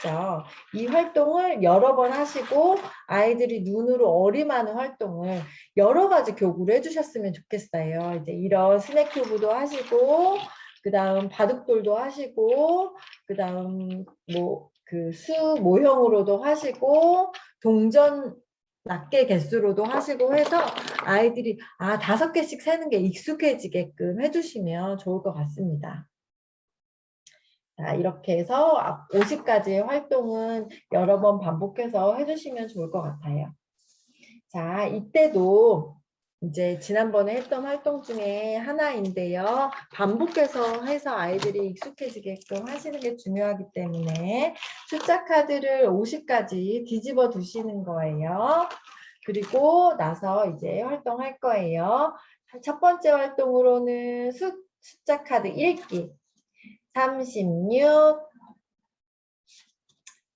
했죠. 이 활동을 여러 번 하시고 아이들이 눈으로 어림하는 활동을 여러 가지 교구로 해주셨으면 좋겠어요. 이제 이런 스낵 큐브도 하시고, 그 다음 바둑돌도 하시고, 그 다음 뭐 그 수 모형으로도 하시고, 동전 낱개 개수로도 하시고 해서 아이들이 5개씩 세는 게 익숙해지게끔 해주시면 좋을 것 같습니다. 자, 이렇게 해서 50가지의 활동은 여러 번 반복해서 해주시면 좋을 것 같아요. 자, 이때도 이제 지난번에 했던 활동 중에 하나인데요. 반복해서 해서 아이들이 익숙해지게끔 하시는 게 중요하기 때문에 숫자 카드를 50가지 뒤집어 두시는 거예요. 그리고 나서 이제 활동할 거예요. 첫 번째 활동으로는 숫자 카드 읽기. 36,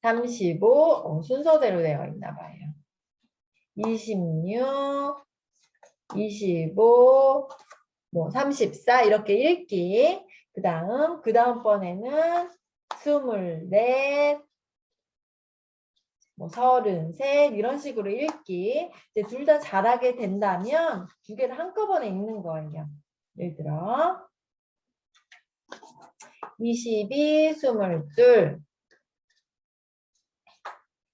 35, 순서대로 되어 있나 봐요. 26, 25, 34 이렇게 읽기. 그 다음 번에는 24, 33 이런 식으로 읽기. 이제 둘 다 잘하게 된다면 두 개를 한꺼번에 읽는 거예요. 예를 들어 22, 22,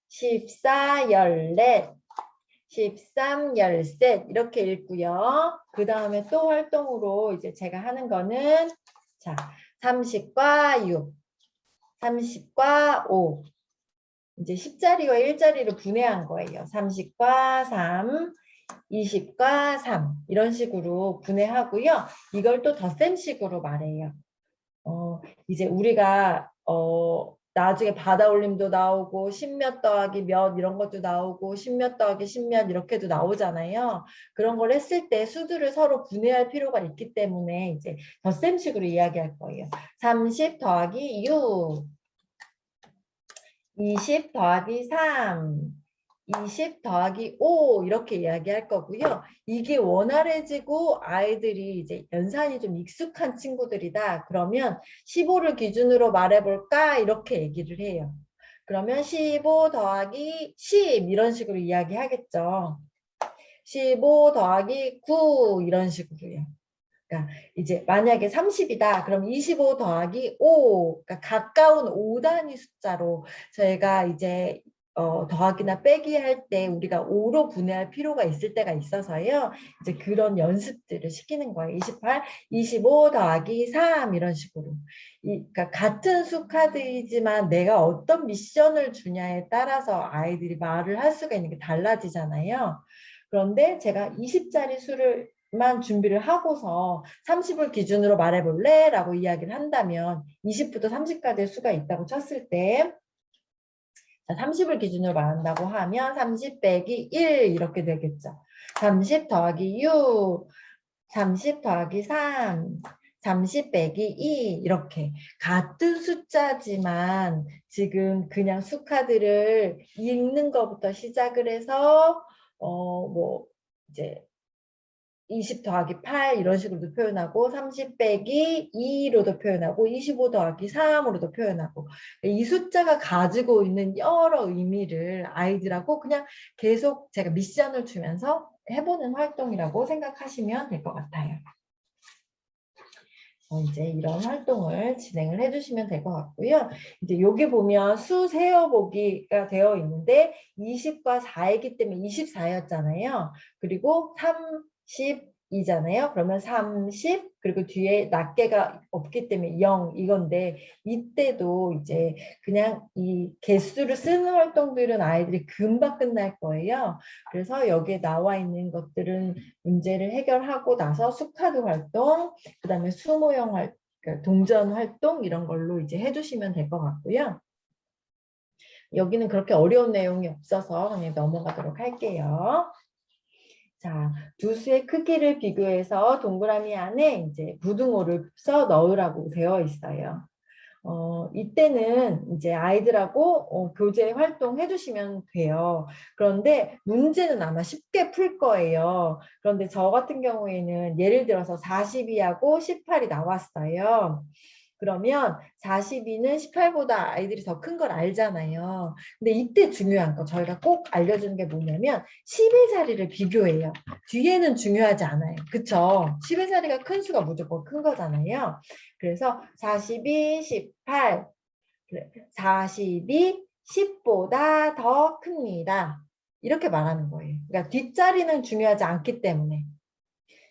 14, 14, 13, 13 이렇게 읽고요. 그 다음에 또 활동으로 이제 제가 하는 거는 자 30과 6, 30과 5 이제 10자리와 1자리로 분해한 거예요. 30과 3, 20과 3 이런 식으로 분해하고요. 이걸 또 덧셈식으로 말해요. 이제 우리가 나중에 받아올림도 나오고 10몇 더하기 몇 이런 것도 나오고 10몇 더하기 10몇 이렇게도 나오잖아요. 그런 걸 했을 때 수들을 서로 분해할 필요가 있기 때문에 이제 덧셈식으로 이야기할 거예요. 30 더하기 6, 20 더하기 3, 20 더하기 5 이렇게 이야기할 거고요. 이게 원활해지고 아이들이 이제 연산이 좀 익숙한 친구들이다. 그러면 15를 기준으로 말해볼까? 이렇게 얘기를 해요. 그러면 15 더하기 10 이런 식으로 이야기하겠죠. 15 더하기 9 이런 식으로요. 그러니까 이제 만약에 30이다. 그럼 25 더하기 5, 그러니까 가까운 5단위 숫자로 저희가 이제 더하기나 빼기 할 때 우리가 5로 분해할 필요가 있을 때가 있어서요. 이제 그런 연습들을 시키는 거예요. 28, 25 더하기 3 이런 식으로. 그러니까 같은 수 카드이지만 내가 어떤 미션을 주냐에 따라서 아이들이 말을 할 수가 있는 게 달라지잖아요. 그런데 제가 20짜리 수를 만 준비를 하고서 30을 기준으로 말해볼래? 라고 이야기를 한다면 20부터 30까지의 수가 있다고 쳤을 때 30을 기준으로 말한다고 하면 30 빼기 1 이렇게 되겠죠. 30 더하기 6, 30 더하기 3, 30 빼기 2 이렇게 같은 숫자지만 지금 그냥 수카드를 읽는 것부터 시작을 해서 이제 20 더하기 8 이런 식으로도 표현하고 30 빼기 2로도 표현하고 25 더하기 3으로도 표현하고 이 숫자가 가지고 있는 여러 의미를 아이들하고 그냥 계속 제가 미션을 주면서 해보는 활동이라고 생각하시면 될 것 같아요. 이제 이런 활동을 진행을 해주시면 될 것 같고요. 이제 여기 보면 수 세어보기가 되어 있는데 20과 4이기 때문에 24였잖아요. 그리고 30이잖아요. 그러면 30 그리고 뒤에 낱개가 없기 때문에 0 이건데 이때도 이제 그냥 이 개수를 쓰는 활동들은 아이들이 금방 끝날 거예요. 그래서 여기에 나와 있는 것들은 문제를 해결하고 나서 수카드 활동, 그 다음에 수모형 활동, 동전 활동 이런 걸로 이제 해주시면 될 것 같고요. 여기는 그렇게 어려운 내용이 없어서 그냥 넘어가도록 할게요. 자, 두 수의 크기를 비교해서 동그라미 안에 이제 부등호를 써 넣으라고 되어 있어요. 이때는 이제 아이들하고 교재 활동해 주시면 돼요. 그런데 문제는 아마 쉽게 풀 거예요. 그런데 저 같은 경우에는 예를 들어서 42하고 18이 나왔어요. 그러면 42는 18보다 아이들이 더 큰 걸 알잖아요. 근데 이때 중요한 거 저희가 꼭 알려주는 게 뭐냐면 10의 자리를 비교해요. 뒤에는 중요하지 않아요. 그쵸? 10의 자리가 큰 수가 무조건 큰 거잖아요. 그래서 42, 18, 42, 10보다 더 큽니다. 이렇게 말하는 거예요. 그러니까 뒷자리는 중요하지 않기 때문에.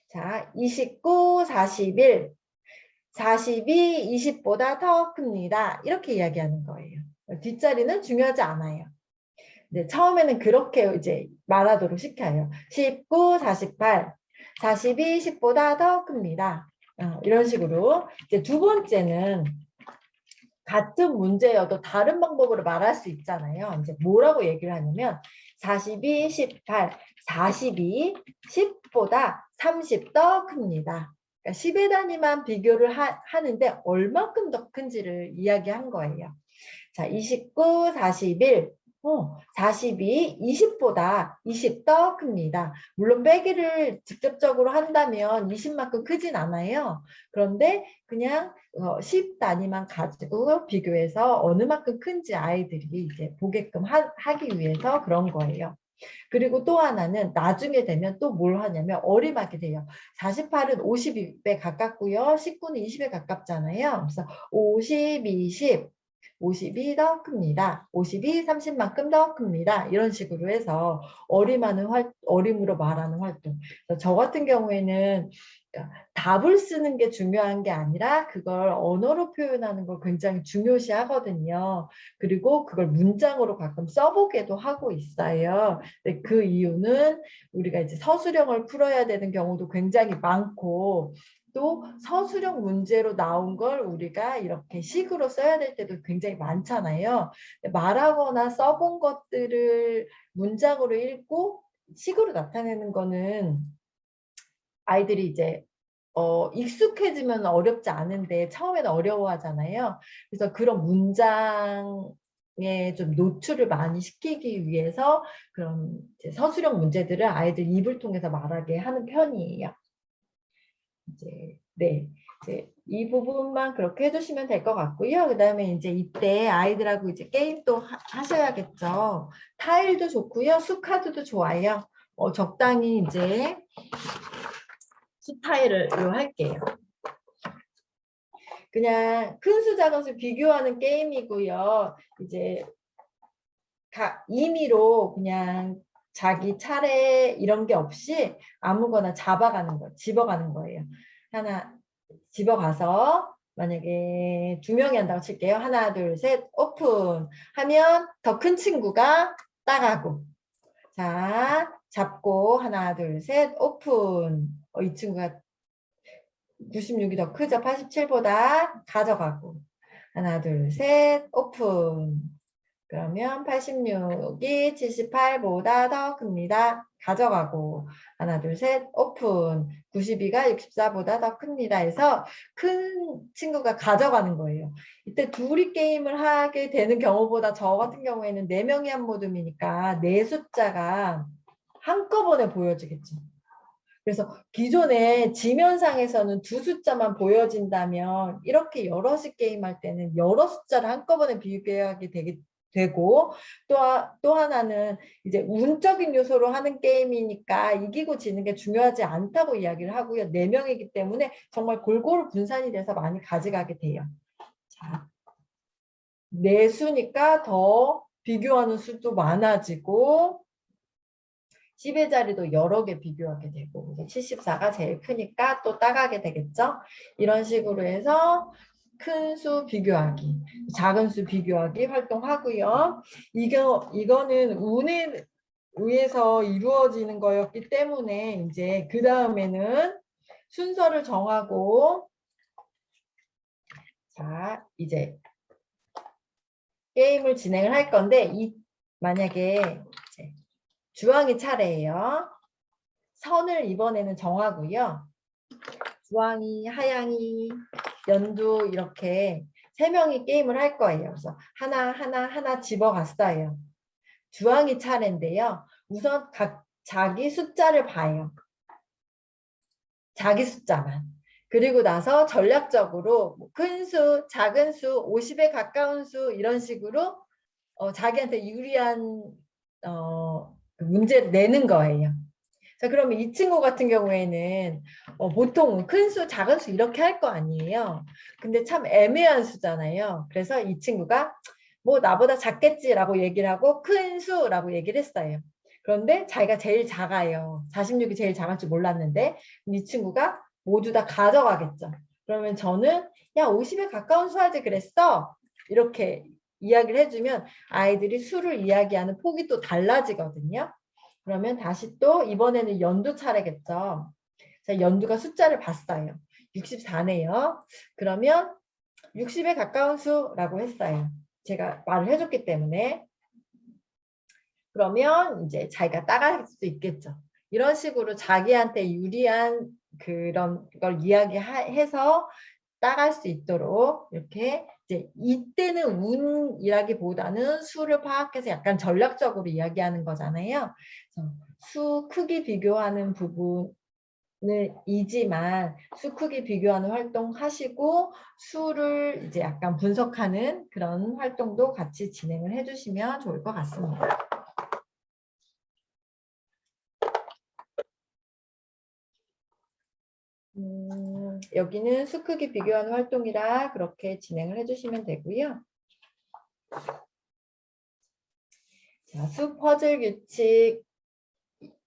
자, 29, 41, 42, 20보다 더 큽니다. 이렇게 이야기하는 거예요. 뒷자리는 중요하지 않아요. 네, 처음에는 그렇게 이제 말하도록 시켜요. 19, 48, 42, 10보다 더 큽니다. 이런 식으로. 이제 두 번째는 같은 문제여도 다른 방법으로 말할 수 있잖아요. 이제 뭐라고 얘기를 하냐면 42, 18, 42, 10보다 30 더 큽니다. 그러니까 10의 단위만 비교를 하는데 얼마큼 더 큰지를 이야기한 거예요. 자, 29, 41, 42, 20보다 20 더 큽니다. 물론 빼기를 직접적으로 한다면 20만큼 크진 않아요. 그런데 그냥 10 단위만 가지고 비교해서 어느 만큼 큰지 아이들이 이제 보게끔 하기 위해서 그런 거예요. 그리고 또 하나는 나중에 되면 또 뭘 하냐면 어림하게 돼요. 48은 52에 가깝고요. 19는 20에 가깝잖아요. 그래서 50, 20, 50이 더 큽니다. 50이 30만큼 더 큽니다. 이런 식으로 해서 어림으로 말하는 활동. 저 같은 경우에는 답을 쓰는 게 중요한 게 아니라 그걸 언어로 표현하는 걸 굉장히 중요시 하거든요. 그리고 그걸 문장으로 가끔 써보기도 하고 있어요. 근데 그 이유는 우리가 이제 서술형을 풀어야 되는 경우도 굉장히 많고 또 서술형 문제로 나온 걸 우리가 이렇게 식으로 써야 될 때도 굉장히 많잖아요. 말하거나 써본 것들을 문장으로 읽고 식으로 나타내는 거는 아이들이 이제 익숙해지면 어렵지 않은데 처음에는 어려워하잖아요. 그래서 그런 문장에 좀 노출을 많이 시키기 위해서 그런 이제 서술형 문제들을 아이들 입을 통해서 말하게 하는 편이에요. 이제 네. 이제 이 부분만 그렇게 해주시면 될 것 같고요. 그 다음에 이제 이때 아이들하고 이제 게임도 하셔야겠죠. 타일도 좋고요. 수카드도 좋아요. 적당히 이제 수타일을 할게요. 그냥 큰 수 작은 수 비교하는 게임이고요. 이제 임의로 그냥 자기 차례 이런 게 없이 아무거나 잡아가는 거, 집어가는 거예요. 하나 집어가서 만약에 2명이 한다고 칠게요. 하나, 둘, 셋, 오픈 하면 더 큰 친구가 따가고 자, 잡고 하나, 둘, 셋, 오픈. 이 친구가 96이 더 크죠? 87보다 가져가고 하나, 둘, 셋, 오픈. 그러면 86이 78보다 더 큽니다. 가져가고 하나, 둘, 셋, 오픈. 92가 64보다 더 큽니다. 해서 큰 친구가 가져가는 거예요. 이때 둘이 게임을 하게 되는 경우보다 저 같은 경우에는 4명이 한 모듬이니까 4숫자가 한꺼번에 보여지겠죠. 그래서 기존에 지면상에서는 2숫자만 보여진다면 이렇게 여럿이 게임할 때는 여러 숫자를 한꺼번에 비교하게 되고 또 하나는 이제 운적인 요소로 하는 게임이니까 이기고 지는 게 중요하지 않다고 이야기를 하고요. 4명이기 때문에 정말 골고루 분산이 돼서 많이 가져가게 돼요. 자, 4수니까 더 비교하는 수도 많아지고 10의 자리도 여러 개 비교하게 되고 74가 제일 크니까 또 따가게 되겠죠. 이런 식으로 해서 큰 수 비교하기, 작은 수 비교하기 활동하고요. 이거는 운에 의해서 이루어지는 거였기 때문에 이제 그 다음에는 순서를 정하고 자 이제 게임을 진행을 할 건데 만약에 주황이 차례예요. 선을 이번에는 정하고요. 주황이, 하양이, 연두 이렇게 3명이 게임을 할 거예요. 그래서 하나 집어갔어요. 주황이 차례인데요. 우선 자기 숫자를 봐요. 자기 숫자만. 그리고 나서 전략적으로 큰 수, 작은 수, 50에 가까운 수 이런 식으로 자기한테 유리한 문제를 내는 거예요. 자, 그러면 이 친구 같은 경우에는 보통 큰 수, 작은 수 이렇게 할 거 아니에요. 근데 참 애매한 수잖아요. 그래서 이 친구가 뭐 나보다 작겠지라고 얘기를 하고 큰 수라고 얘기를 했어요. 그런데 자기가 제일 작아요. 46이 제일 작을 줄 몰랐는데 이 친구가 모두 다 가져가겠죠. 그러면 저는 야 50에 가까운 수 하지 그랬어. 이렇게 이야기를 해주면 아이들이 수를 이야기하는 폭이 또 달라지거든요. 그러면 다시 또 이번에는 연두 차례겠죠. 자, 연두가 숫자를 봤어요. 64네요. 그러면 60에 가까운 수라고 했어요. 제가 말을 해줬기 때문에. 그러면 이제 자기가 따라할 수 있겠죠. 이런 식으로 자기한테 유리한 그런 걸 이야기해서 따라할 수 있도록 이렇게 이제 이때는 운이라기보다는 수를 파악해서 약간 전략적으로 이야기하는 거잖아요. 그래서 수 크기 비교하는 부분을 이지만 수 크기 비교하는 활동 하시고 수를 이제 약간 분석하는 그런 활동도 같이 진행을 해주시면 좋을 것 같습니다. 여기는 수 크기 비교하는 활동이라 그렇게 진행을 해주시면 되고요. 자, 수 퍼즐 규칙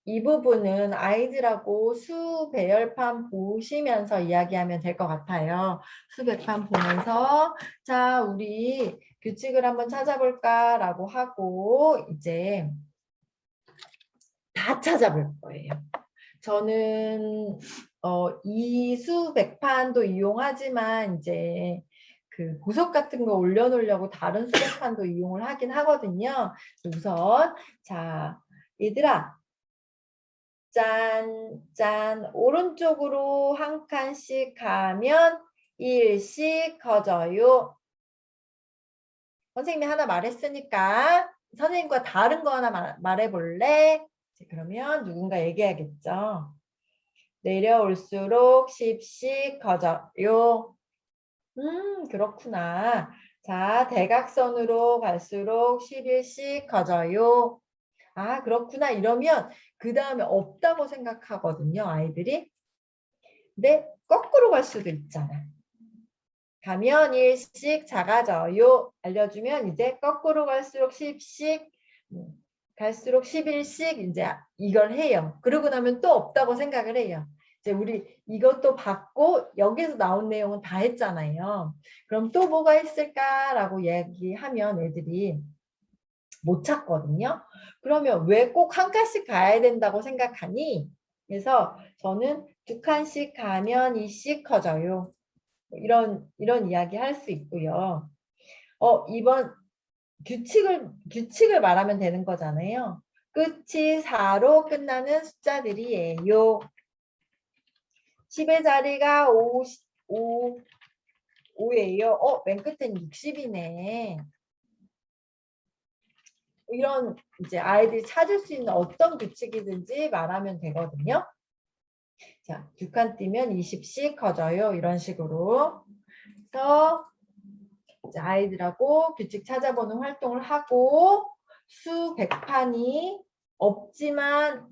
이 부분은 아이들하고 수 배열판 보시면서 이야기하면 될 것 같아요. 수 배판 보면서 자, 우리 규칙을 한번 찾아볼까라고 하고 이제 다 찾아볼 거예요. 저는 이수 백판도 이용하지만 이제 그 보석 같은 거 올려놓으려고 다른 수백판도 이용을 하긴 하거든요. 우선 자, 얘들아 짠, 짠 오른쪽으로 한 칸씩 가면 1씩 커져요. 선생님이 하나 말했으니까 선생님과 다른 거 하나 말해볼래? 그러면 누군가 얘기하겠죠. 내려올수록 10씩 커져요. 그렇구나. 자, 대각선으로 갈수록 11씩 커져요. 아, 그렇구나. 이러면 그 다음에 없다고 생각하거든요, 아이들이. 근데 거꾸로 갈 수도 있잖아. 가면 1씩 작아져요. 알려주면 이제 거꾸로 갈수록 10씩 갈수록 11씩 이제 이걸 해요. 그러고 나면 또 없다고 생각을 해요. 이제 우리 이것도 받고 여기서 나온 내용은 다 했잖아요. 그럼 또 뭐가 있을까라고 얘기하면 애들이 못 찾거든요. 그러면 왜 꼭 한 칸씩 가야 된다고 생각하니? 그래서 저는 2칸씩 가면 2씩 커져요. 이런 이야기 할 수 있고요. 이번 규칙을 말하면 되는 거잖아요. 끝이 4로 끝나는 숫자들이에요. 10의 자리가 5예요. 맨 끝엔 60이네. 이런 이제 아이들이 찾을 수 있는 어떤 규칙이든지 말하면 되거든요. 자, 2칸 띄면 20씩 커져요. 이런 식으로. 그래서 이제 아이들하고 규칙 찾아보는 활동을 하고 수 100판이 없지만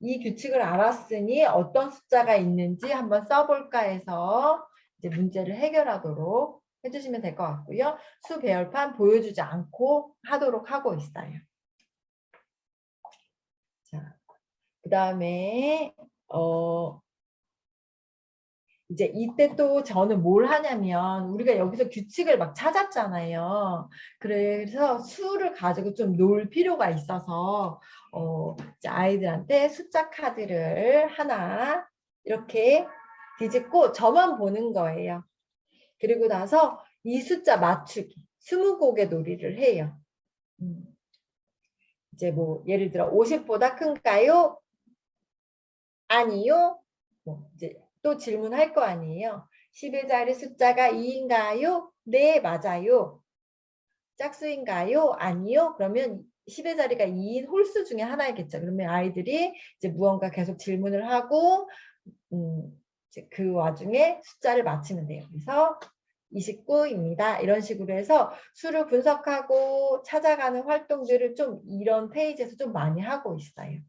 이 규칙을 알았으니 어떤 숫자가 있는지 한번 써볼까 해서 이제 문제를 해결하도록 해주시면 될 것 같고요. 수 배열판 보여주지 않고 하도록 하고 있어요. 자, 그 다음에 이제 이때 또 저는 뭘 하냐면 우리가 여기서 규칙을 막 찾았잖아요. 그래서 수를 가지고 좀 놀 필요가 있어서 이제 아이들한테 숫자 카드를 하나 이렇게 뒤집고 저만 보는 거예요. 그리고 나서 이 숫자 맞추기, 20곡의 놀이를 해요. 이제 뭐 예를 들어 50보다 큰가요? 아니요? 뭐 이제 또 질문할 거 아니에요. 10의 자리 숫자가 2인가요? 네, 맞아요. 짝수인가요? 아니요? 그러면 10의 자리가 2인 홀수 중에 하나이겠죠. 그러면 아이들이 이제 무언가 계속 질문을 하고 이제 그 와중에 숫자를 맞히면 돼요. 그래서 29입니다. 이런 식으로 해서 수를 분석하고 찾아가는 활동들을 좀 이런 페이지에서 좀 많이 하고 있어요.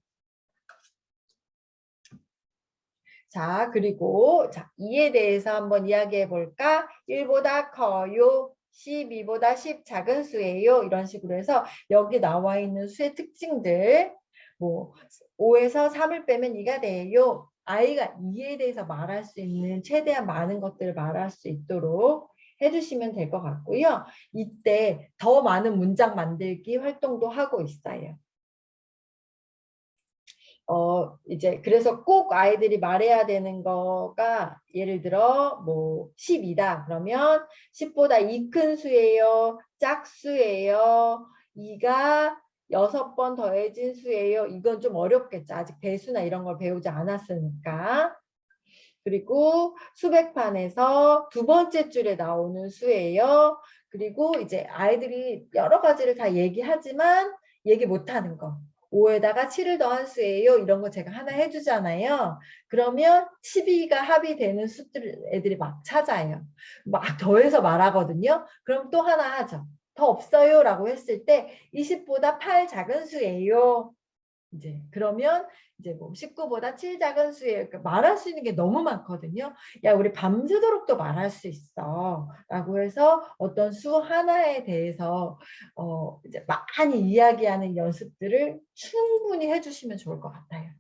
자, 그리고 자, 2에 대해서 한번 이야기해 볼까? 1보다 커요. 12보다 10 작은 수예요. 이런 식으로 해서 여기 나와 있는 수의 특징들, 뭐 5에서 3을 빼면 2가 돼요. 아이가 2에 대해서 말할 수 있는 최대한 많은 것들을 말할 수 있도록 해주시면 될 것 같고요. 이때 더 많은 문장 만들기 활동도 하고 있어요. 이제 그래서 꼭 아이들이 말해야 되는 거가 예를 들어 뭐 10이다 그러면 10보다 2 큰 수예요, 짝수예요, 2가 6번 더해진 수예요. 이건 좀 어렵겠죠. 아직 배수나 이런 걸 배우지 않았으니까. 그리고 수백판에서 두 번째 줄에 나오는 수예요. 그리고 이제 아이들이 여러 가지를 다 얘기하지만 얘기 못하는 거. 5에다가 7을 더한 수예요. 이런 거 제가 하나 해주잖아요. 그러면 12가 합이 되는 수들을 애들이 막 찾아요. 막 더해서 말하거든요. 그럼 또 하나 하죠. 더 없어요 라고 했을 때 20보다 8 작은 수예요. 이제 그러면 이제 뭐 19보다 7 작은 수예요. 그러니까 말할 수 있는 게 너무 많거든요. 야, 우리 밤새도록 또 말할 수 있어. 라고 해서 어떤 수 하나에 대해서 이제 많이 이야기하는 연습들을 충분히 해주시면 좋을 것 같아요.